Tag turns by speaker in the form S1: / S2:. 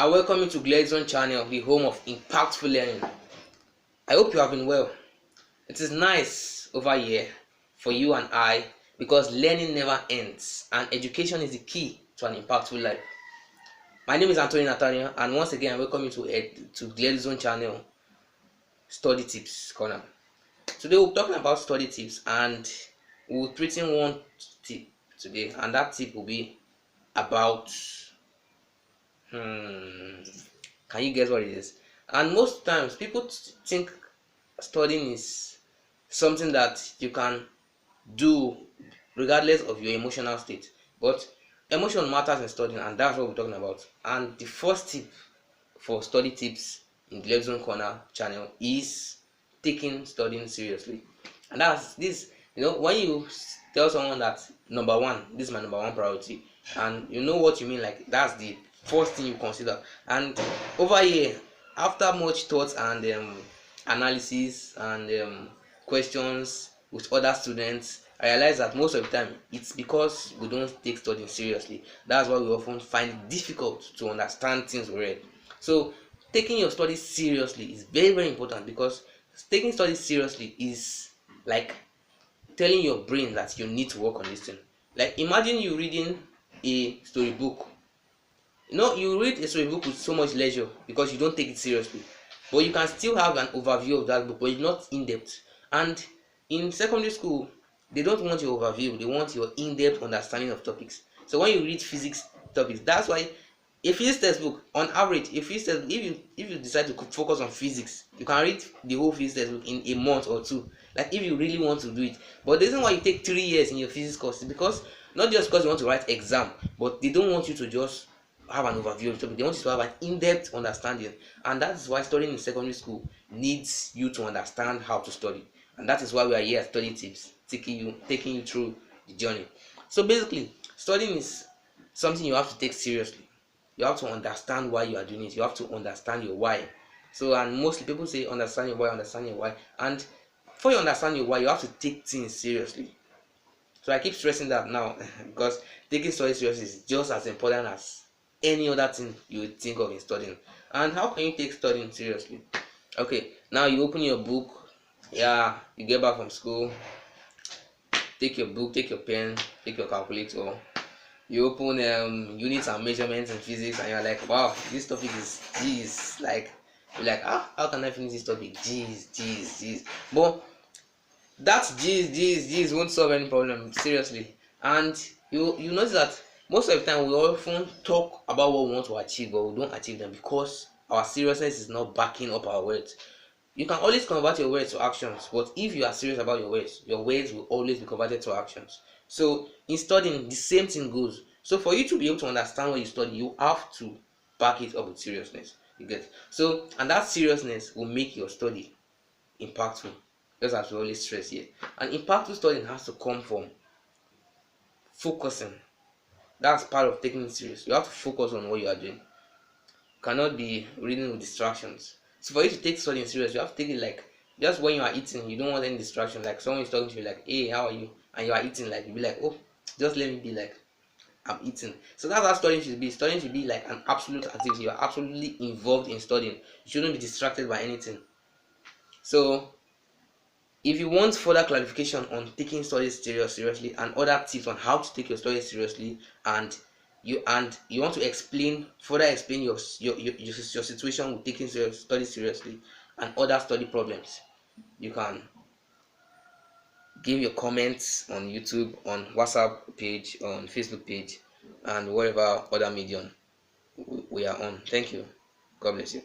S1: I welcome you to Gleason channel, the home of impactful learning. I hope you have been well. It is nice over here for you and I because learning never ends and education is the key to an impactful life. My name is Anthony Nathaniel and once again I welcome you to Gleason channel study tips corner. Today we're talking about study tips and we'll treating one tip today, and that tip will be about can you guess what it is? And most times people think studying is something that you can do regardless of your emotional state, but emotion matters in studying, and that's what we're talking about. And the first tip for study tips in the Left Zone Corner channel is taking studying seriously. And that's this, when you tell someone that number one, this is my number one priority, and you know what you mean, like that's the first thing you consider. And over here, after much thought and analysis and questions with other students, I realize that most of the time it's because we don't take studying seriously. That's why we often find it difficult to understand things we read. So taking your studies seriously is very, very important, because taking studies seriously is like telling your brain that you need to work on this thing. Like imagine you reading a storybook. You read a storybook with so much leisure because you don't take it seriously, but you can still have an overview of that book, but it's not in depth. And in secondary school, they don't want your overview; they want your in-depth understanding of topics. So when you read physics topics, that's why a physics textbook, on average, a physics textbook, if you decide to focus on physics, you can read the whole physics textbook in a month or two. Like if you really want to do it. But the reason why you take 3 years in your physics course is because not just because you want to write exam, but they don't want you to just have an overview of the topic. They want you to have an in-depth understanding, and that is why studying in secondary school needs you to understand how to study. And that is why we are here at Study Tips, taking you through the journey. So basically, studying is something you have to take seriously. You have to understand why you are doing it. You have to understand your why. So, and mostly people say understand your why, understand your why. And before you understand your why, you have to take things seriously. So I keep stressing that now because taking study seriously is just as important as any other thing you would think of in studying. And how can you take studying seriously? Okay, now you open your book, you get back from school, take your book, take your pen, take your calculator, you open units and measurements in physics, and you're like, wow, this topic is geez, like you're like, how can I finish this topic? Geez. But that geez won't solve any problem, seriously. And you notice that most of the time we often talk about what we want to achieve, but we don't achieve them because our seriousness is not backing up our words. You can always convert your words to actions, but if you are serious about your words will always be converted to actions. So in studying, the same thing goes. So for you to be able to understand what you study, you have to back it up with seriousness. You get so, and that seriousness will make your study impactful. Just as we always stress here. And impactful studying has to come from focusing. That's part of taking it serious. You have to focus on what you are doing. You cannot be reading with distractions. So for you to take studying serious, you have to take it like just when you are eating, you don't want any distraction. Like someone is talking to you like, hey, how are you? And you are eating, like you be like, oh, just let me be like I'm eating. So that's how studying should be. Studying should be like an absolute activity. You are absolutely involved in studying. You shouldn't be distracted by anything. So if you want further clarification on taking studies seriously and other tips on how to take your studies seriously, and you want to further explain your situation with taking studies seriously and other study problems, you can give your comments on YouTube, on WhatsApp page, on Facebook page, and whatever other medium we are on. Thank you. God bless you.